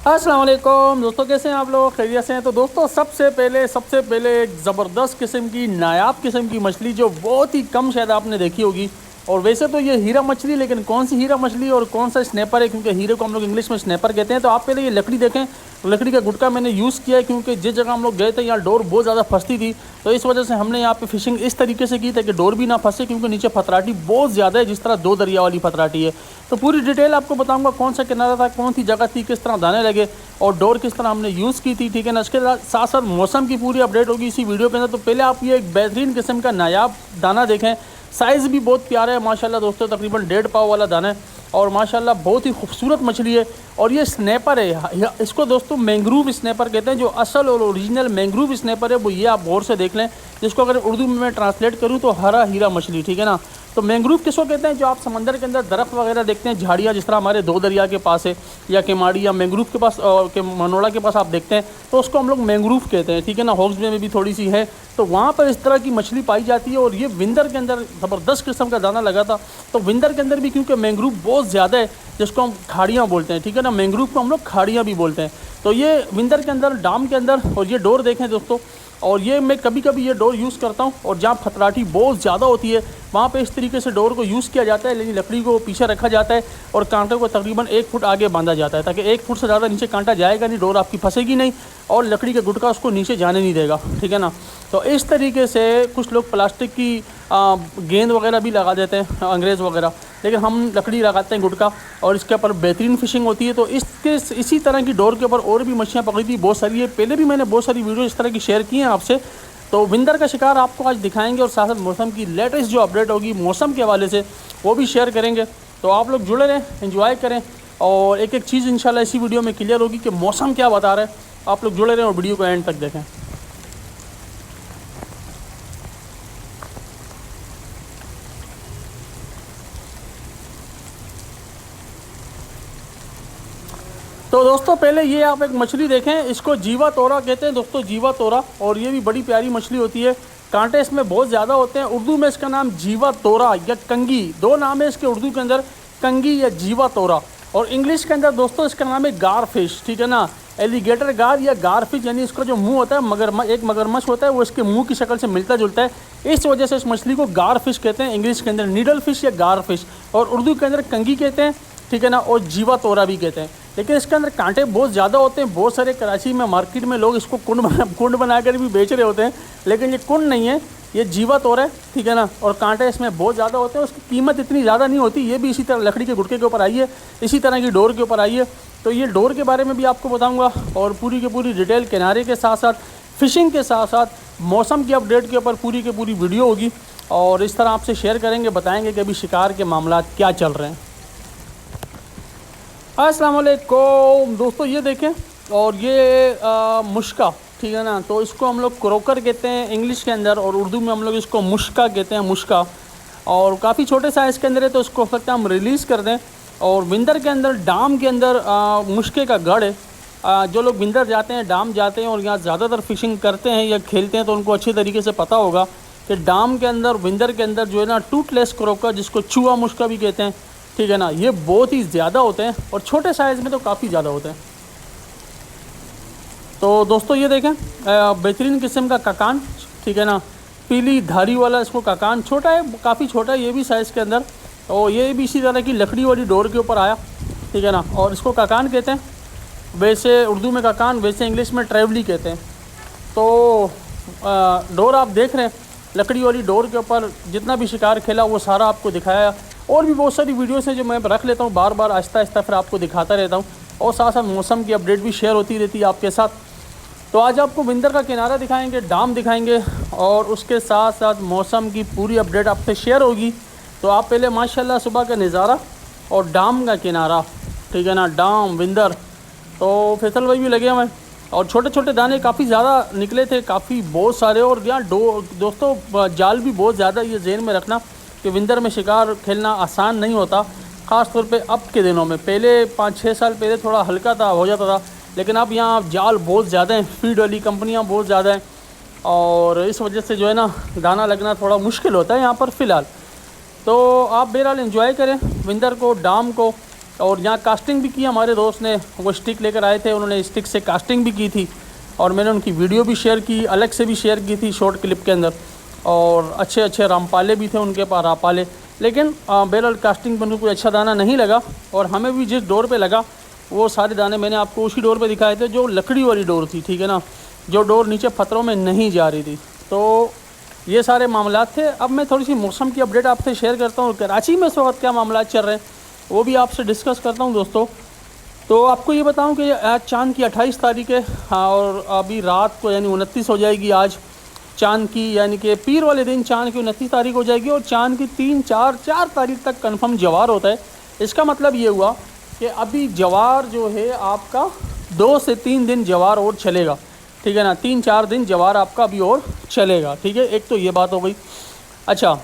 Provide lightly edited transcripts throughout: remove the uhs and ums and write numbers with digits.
अस्सलाम वालेकुम दोस्तों, कैसे हैं आप लोग? खैरियत से हैं? तो दोस्तों सबसे पहले एक ज़बरदस्त किस्म की नायाब किस्म की मछली जो बहुत ही कम शायद आपने देखी होगी। और वैसे तो ये हीरा मछली, लेकिन कौन सी हीरा मछली और कौन सा स्नैपर है, क्योंकि हीरे को हम लोग इंग्लिश में स्नैपर कहते हैं। तो आप पहले ये लकड़ी देखें। लकड़ी का गुटका मैंने यूज़ किया है, क्योंकि जिस जगह हम लोग गए थे यहाँ डोर बहुत ज़्यादा फंसती थी। तो इस वजह से हमने यहाँ पे फिशिंग इस तरीके से की ताकि डोर भी ना फंसे, क्योंकि नीचे फतराटी बहुत ज़्यादा है, जिस तरह दो दरिया वाली फतराटी है। तो पूरी डिटेल आपको बताऊंगा, कौन सा किनारा था, कौन सी जगह थी, किस तरह दाने लगे और डोर किस तरह हमने यूज़ की थी। ठीक है ना। इसके साथ साथ मौसम की पूरी अपडेट होगी इसी वीडियो के अंदर। तो पहले आप ये एक बेहतरीन किस्म का नायाब दाना देखें। साइज़ भी बहुत प्यारा है माशाल्लाह दोस्तों, तकरीबन 1.5 पाव वाला दाना है और माशाल्लाह बहुत ही खूबसूरत मछली है। और ये स्नैपर है, इसको दोस्तों मैंग्रोव स्नैपर कहते हैं। जो असल और ओरिजिनल मैंग्रोव स्नैपर है वो ये आप गौर से देख लें, जिसको अगर उर्दू में मैं ट्रांसलेट करूँ तो हरा हीरा मछली। ठीक है ना। तो मैंग्रोव किसको कहते हैं? जो आप समंदर के अंदर दरख्त वगैरह देखते हैं, झाड़ियाँ, जिस तरह हमारे दो दरिया के पास है, या केमाड़ी या मैंग्रोव के पास के मनोड़ा के पास आप देखते हैं, तो उसको हम लोग मैंग्रोव कहते हैं। ठीक है ना। हॉक्स बे में भी थोड़ी सी है, तो वहाँ पर इस तरह की मछली पाई जाती है। और ये विंदर के अंदर ज़बरदस्त किस्म का दाना लगा था। तो विंदर के अंदर भी क्योंकि मैंग्रोव बहुत ज़्यादा है, जिसको हम खाड़ियाँ बोलते हैं। ठीक है ना। मैंग्रोव को हम लोग खाड़ियाँ भी बोलते हैं। तो ये विंदर के अंदर, डाम के अंदर, और ये डोर देखें दोस्तों। और ये मैं कभी कभी ये डोर यूज़ करता हूँ, और जहाँ फतराटी बहुत ज़्यादा होती है वहाँ पे इस तरीके से डोर को यूज़ किया जाता है। लेकिन लकड़ी को पीछे रखा जाता है और कांटे को तकरीबन 1 फुट आगे बांधा जाता है, ताकि 1 फुट से ज़्यादा नीचे कांटा जाएगा नहीं, डोर आपकी फंसेगी नहीं और लकड़ी का गुटका उसको नीचे जाने नहीं देगा। ठीक है ना। तो इस तरीके से कुछ लोग प्लास्टिक की गेंद वगैरह भी लगा देते हैं, अंग्रेज़ वगैरह, लेकिन हम लकड़ी लगाते हैं गुटका, और इसके ऊपर बेहतरीन फिशिंग होती है। तो इसी तरह की डोर के ऊपर और भी मछलियाँ पकड़ी थी बहुत सारी है। पहले भी मैंने बहुत सारी वीडियो इस तरह की शेयर की हैं आपसे। तो विंदर का शिकार आपको आज दिखाएंगे, और साथ साथ मौसम की लेटेस्ट जो अपडेट होगी मौसम के हवाले से वो भी शेयर करेंगे। तो आप लोग जुड़े रहें, एंजॉय करें, और एक एक चीज़ इंशाल्लाह इसी वीडियो में क्लियर होगी कि मौसम क्या बता रहा है। आप लोग जुड़े रहें और वीडियो को एंड तक देखें। तो दोस्तों पहले ये आप एक मछली देखें, इसको जीवा तोरा कहते हैं दोस्तों, जीवा तोरा। और ये भी बड़ी प्यारी मछली होती है। कांटे इसमें बहुत ज़्यादा होते हैं। उर्दू में इसका नाम जीवा तोरा या कंगी, दो नाम है इसके उर्दू के अंदर, कंगी या जीवा तोरा। और इंग्लिश के अंदर दोस्तों इसका नाम है गार फिश। ठीक है ना। एलिगेटर गार या गार फिश, यानी इसका जो मुंह होता है, एक मगरमच्छ होता है, वो इसके मुंह की शक्ल से मिलता जुलता है। इस वजह से इस मछली को गार फिश कहते हैं। इंग्लिश के अंदर नीडल फिश या गार फिश, और उर्दू के अंदर कंगी कहते हैं। ठीक है ना। और जीवा तोरा भी कहते हैं। लेकिन इसके अंदर कांटे बहुत ज़्यादा होते हैं। बहुत सारे कराची में मार्केट में लोग इसको कुंड बनाकर भी बेच रहे होते हैं, लेकिन ये कुंड नहीं है, ये जीवा तोरा है। ठीक है ना। और कांटे इसमें बहुत ज़्यादा होते हैं। उसकी कीमत इतनी ज़्यादा नहीं होती। ये भी इसी तरह लकड़ी के गुटके के ऊपर आई है, इसी तरह की डोर के ऊपर आई है। तो ये डोर के बारे में भी आपको बताऊँगा, और पूरी की पूरी डिटेल किनारे के साथ साथ, फिशिंग के साथ साथ, मौसम की अपडेट के ऊपर पूरी की पूरी वीडियो होगी। और इस तरह आपसे शेयर करेंगे, बताएँगे कि अभी शिकार के मामला क्या चल रहे हैं। अस्सलाम वालेकुम दोस्तों, ये देखें, और ये मुश्का। ठीक है ना। तो इसको हम लोग क्रोकर कहते हैं इंग्लिश के अंदर, और उर्दू में हम लोग इसको मुश्का कहते हैं, मुश्का। और काफ़ी छोटे साइज़ के अंदर है, तो इसको हो सकता है हम रिलीज़ कर दें। और विंदर के अंदर, डाम के अंदर मुश्के का गढ़ है। जो लोग विंदर जाते हैं, डाम जाते हैं और यहाँ ज़्यादातर फिशिंग करते हैं या खेलते हैं, तो उनको अच्छी तरीके से पता होगा कि डाम के अंदर, विंदर के अंदर जो है ना, टूथलेस क्रोकर, जिसको चूहा मुश्का भी कहते हैं। ठीक है ना। ये बहुत ही ज़्यादा होते हैं, और छोटे साइज़ में तो काफ़ी ज़्यादा होते हैं। तो दोस्तों ये देखें, बेहतरीन किस्म का ककान। ठीक है ना। पीली धारी वाला इसको ककान, छोटा है, काफ़ी छोटा है ये भी साइज़ के अंदर। और ये भी इसी तरह की लकड़ी वाली डोर के ऊपर आया। ठीक है ना। और इसको ककान कहते हैं, वैसे उर्दू में ककान, वैसे इंग्लिश में ट्रेवली कहते हैं। तो डोर आप देख रहे हैं, लकड़ी वाली डोर के ऊपर जितना भी शिकार खेला वो सारा आपको दिखाया। और भी बहुत सारी वीडियोस हैं जो मैं रख लेता हूँ बार बार, आहिस्ता आहिस्ता फिर आपको दिखाता रहता हूँ, और साथ साथ मौसम की अपडेट भी शेयर होती रहती है आपके साथ। तो आज आपको विंदर का किनारा दिखाएंगे, डाम दिखाएंगे, और उसके साथ साथ मौसम की पूरी अपडेट आपसे शेयर होगी। तो आप पहले माशाल्लाह सुबह का नज़ारा और डाम का किनारा। ठीक है ना। डाम, विंदर। तो फैसल भाई भी लगे हुए हैं, और छोटे छोटे दाने काफ़ी ज़्यादा निकले थे, काफ़ी बहुत सारे। और यहाँ दोस्तों जाल भी बहुत ज़्यादा, ये ज़हन में रखना कि विंदर में शिकार खेलना आसान नहीं होता, ख़ास तौर पे अब के दिनों में। पहले 5-6 साल पहले थोड़ा हल्का था, हो जाता था, लेकिन अब यहाँ जाल बहुत ज़्यादा हैं, फीड वाली कंपनियाँ बहुत ज़्यादा हैं, और इस वजह से जो है ना, दाना लगना थोड़ा मुश्किल होता है यहाँ पर फ़िलहाल। तो आप बहरहाल एंजॉय करें विंदर को, डाम को, और यहाँ कास्टिंग भी की हमारे दोस्त ने, वो स्टिक लेकर आए थे, उन्होंने स्टिक से कास्टिंग भी की थी और मैंने उनकी वीडियो भी शेयर की, अलग से भी शेयर की थी शॉर्ट क्लिप के अंदर। और अच्छे अच्छे रामपाले भी थे उनके पास, रापाले, लेकिन बहरहाल कास्टिंग पर कोई अच्छा दाना नहीं लगा। और हमें भी जिस डोर पे लगा वो सारे दाने मैंने आपको उसी डोर पे दिखाए थे जो लकड़ी वाली डोर थी, ठीक है ना, जो डोर नीचे पत्थरों में नहीं जा रही थी। तो ये सारे मामला थे। अब मैं थोड़ी सी मौसम की अपडेट आपसे शेयर करता हूँ। कराची में इस वक्त क्या मामला चल रहे हैं वो भी आपसे डिस्कस करता हूँ दोस्तों। तो आपको ये बताऊँ कि आज चाँद की 28 तारीख है, हाँ, और अभी रात को यानी 29 हो जाएगी आज चाँद की, यानी कि पीर वाले दिन चाँद की 29 तारीख हो जाएगी और चाँद की 4 तारीख तक कंफर्म जवार होता है। इसका मतलब ये हुआ कि अभी जवार जो है आपका 2 से 3 दिन जवार और चलेगा, ठीक है ना, 3-4 दिन जवार आपका अभी और चलेगा, ठीक है। एक तो ये बात हो गई। अच्छा,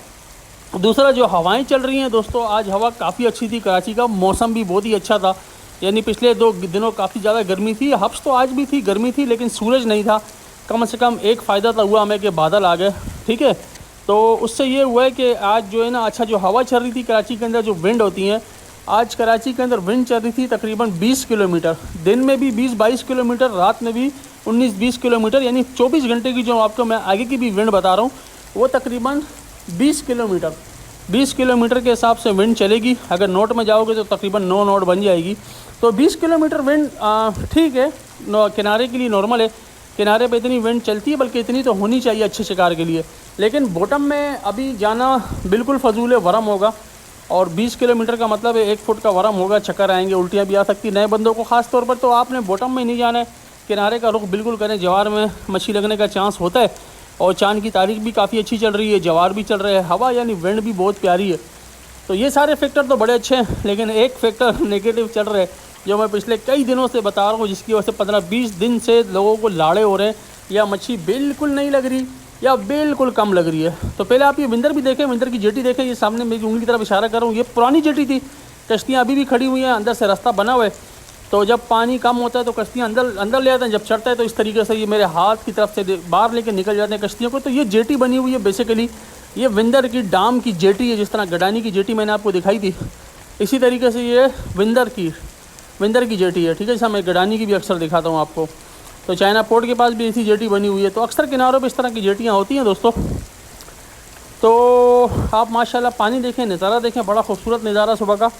दूसरा जो हवाएं चल रही हैं दोस्तों, आज हवा काफ़ी अच्छी थी, कराची का मौसम भी बहुत ही अच्छा था। यानी पिछले 2 दिनों काफ़ी ज़्यादा गर्मी थी, हफ्स तो आज भी थी, गर्मी थी, लेकिन सूरज नहीं था। कम से कम एक फ़ायदा तो हुआ हमें कि बादल आ गए, ठीक है। तो उससे ये हुआ है कि आज जो है ना, अच्छा जो हवा चल रही थी कराची के अंदर, जो विंड होती हैं, आज कराची के अंदर विंड चल रही थी तकरीबन 20 किलोमीटर, दिन में भी 20-22 किलोमीटर, रात में भी 19-20 किलोमीटर, यानी 24 घंटे की जो आपको मैं आगे की भी विंड बता रहा हूँ वो तकरीबन 20 किलोमीटर के हिसाब से विंड चलेगी। अगर नोट में जाओगे तो तकरीबन 9 नोट बन जाएगी। तो 20 किलोमीटर विंड ठीक है, किनारे के लिए नॉर्मल है, किनारे पे इतनी विंड चलती है, बल्कि इतनी तो होनी चाहिए अच्छे शिकार के लिए। लेकिन बॉटम में अभी जाना बिल्कुल फजूल है, वरम होगा। और 20 किलोमीटर का मतलब है 1 फुट का वरम होगा, चक्कर आएंगे, उल्टियाँ भी आ सकती। नए बंदों को ख़ास तौर पर तो आपने बॉटम में नहीं जाना है, किनारे का रुख बिल्कुल करें। जवार में मछली लगने का चांस होता है। और चाँद की तारीख भी काफ़ी अच्छी चल रही है, जवार भी चल रहा है, हवा यानी विंड भी बहुत प्यारी है। तो ये सारे फैक्टर तो बड़े अच्छे हैं, लेकिन एक फैक्टर नेगेटिव चल रहा है जो मैं पिछले कई दिनों से बता रहा हूँ, जिसकी वजह से 15-20 दिन से लोगों को लाड़े हो रहे हैं, या मच्छी बिल्कुल नहीं लग रही या बिल्कुल कम लग रही है। तो पहले आप ये विंदर भी देखें, विंदर की जेटी देखें, ये सामने मेरी उंगली की तरफ इशारा कर रहा हूँ, ये पुरानी जेटी थी, कश्तियाँ अभी भी खड़ी हुई हैं, अंदर से रास्ता बना हुआ है। तो जब पानी कम होता है तो कश्तियाँ अंदर ले आते हैं, जब चढ़ता है तो इस तरीके से ये मेरे हाथ की तरफ से बाहर लेके निकल जाते हैं कश्तियों को। तो ये जेटी बनी हुई है, बेसिकली ये विंदर की डाम की जेटी है। जिस तरह गडानी की जेटी मैंने आपको दिखाई थी, इसी तरीके से ये विंदर की जेटी है, ठीक है। जैसा मैं गडानी की भी अक्सर दिखाता हूँ आपको। तो चाइना पोर्ट के पास भी ऐसी जेटी बनी हुई है। तो अक्सर किनारों पे इस तरह की जेटियाँ होती हैं दोस्तों। तो आप माशाल्लाह पानी देखें, नज़ारा देखें, बड़ा खूबसूरत नज़ारा सुबह का।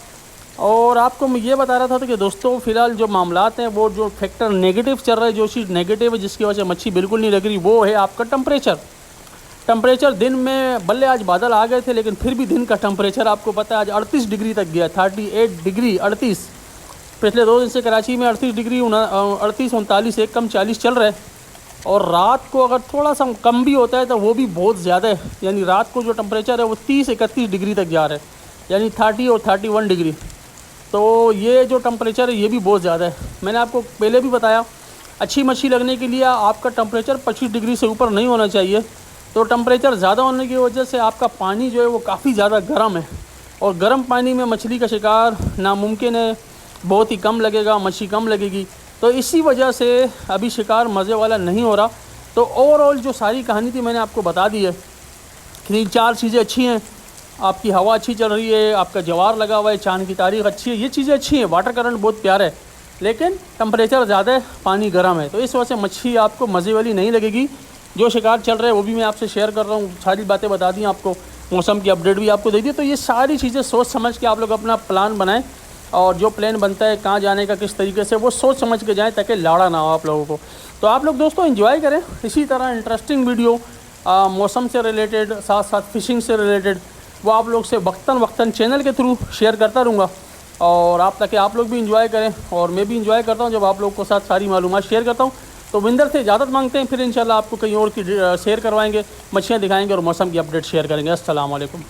और आपको मैं ये बता रहा था कि दोस्तों फ़िलहाल जो मामलात हैं, वो जो फैक्टर नेगेटिव चल रहा है, जो चीज़ नेगेटिव है जिसकी वजह से मच्छी बिल्कुल नहीं लग रही, वो है आपका टेम्परेचर। दिन में भले आज बादल आ गए थे, लेकिन फिर भी दिन का टेम्परेचर आपको पता है आज 38 डिग्री तक गया, 38 डिग्री 38। पिछले 2 दिन से कराची में 38 डिग्री 38-39 एक कम 40 चल रहा है। और रात को अगर थोड़ा सा कम भी होता है तो वो भी बहुत ज़्यादा है, यानी रात को जो टेम्परेचर है वो 30-31 डिग्री तक जा रहा है, यानी 30 और 31 डिग्री। तो ये जो टेम्परेचर है ये भी बहुत ज़्यादा है। मैंने आपको पहले भी बताया, अच्छी मच्छी लगने के लिए आपका टेम्परेचर 25 डिग्री से ऊपर नहीं होना चाहिए। तो टेम्परेचर ज़्यादा होने की वजह से आपका पानी जो है वो काफ़ी ज़्यादा गर्म है, और गर्म पानी में मछली का शिकार नामुमकिन है, बहुत ही कम लगेगा, मच्छी कम लगेगी। तो इसी वजह से अभी शिकार मज़े वाला नहीं हो रहा। तो ओवरऑल जो सारी कहानी थी मैंने आपको बता दी है। 3-4 चीज़ें अच्छी हैं, आपकी हवा अच्छी चल रही है, आपका जवार लगा हुआ है, चाँद की तारीख अच्छी है, ये चीज़ें अच्छी हैं, वाटर करंट बहुत प्यारा है, लेकिन टेम्परेचर ज़्यादा है, पानी गर्म है। तो इस वजह से मच्छी आपको मज़े वाली नहीं लगेगी। जो शिकार चल रहे हैं वो भी मैं आपसे शेयर कर रहा हूँ, सारी बातें बता दी आपको, मौसम की अपडेट भी आपको दे दी। तो ये सारी चीज़ें सोच समझ के आप लोग अपना प्लान बनाएं, और जो प्लान बनता है कहाँ जाने का किस तरीके से, वो सोच समझ के जाएं ताकि लाड़ा ना हो आप लोगों को। तो आप लोग दोस्तों एंजॉय करें इसी तरह इंटरेस्टिंग वीडियो मौसम से रिलेटेड, साथ साथ फ़िशिंग से रिलेटेड, वो आप लोग से वक्तन चैनल के थ्रू शेयर करता रहूँगा, और आप ताकि आप लोग भी इंजॉय करें और मैं भी इंजॉय करता हूँ जब आप लोग को साथ सारी मालूमात शेयर करता हूँ। तो विंदर से इजाज़त मांगते हैं, फिर इंशाल्लाह आपको कहीं और की शेयर करवाएंगे, मछलियाँ दिखाएंगे और मौसम की अपडेट शेयर करेंगे। अस्सलाम वालेकुम।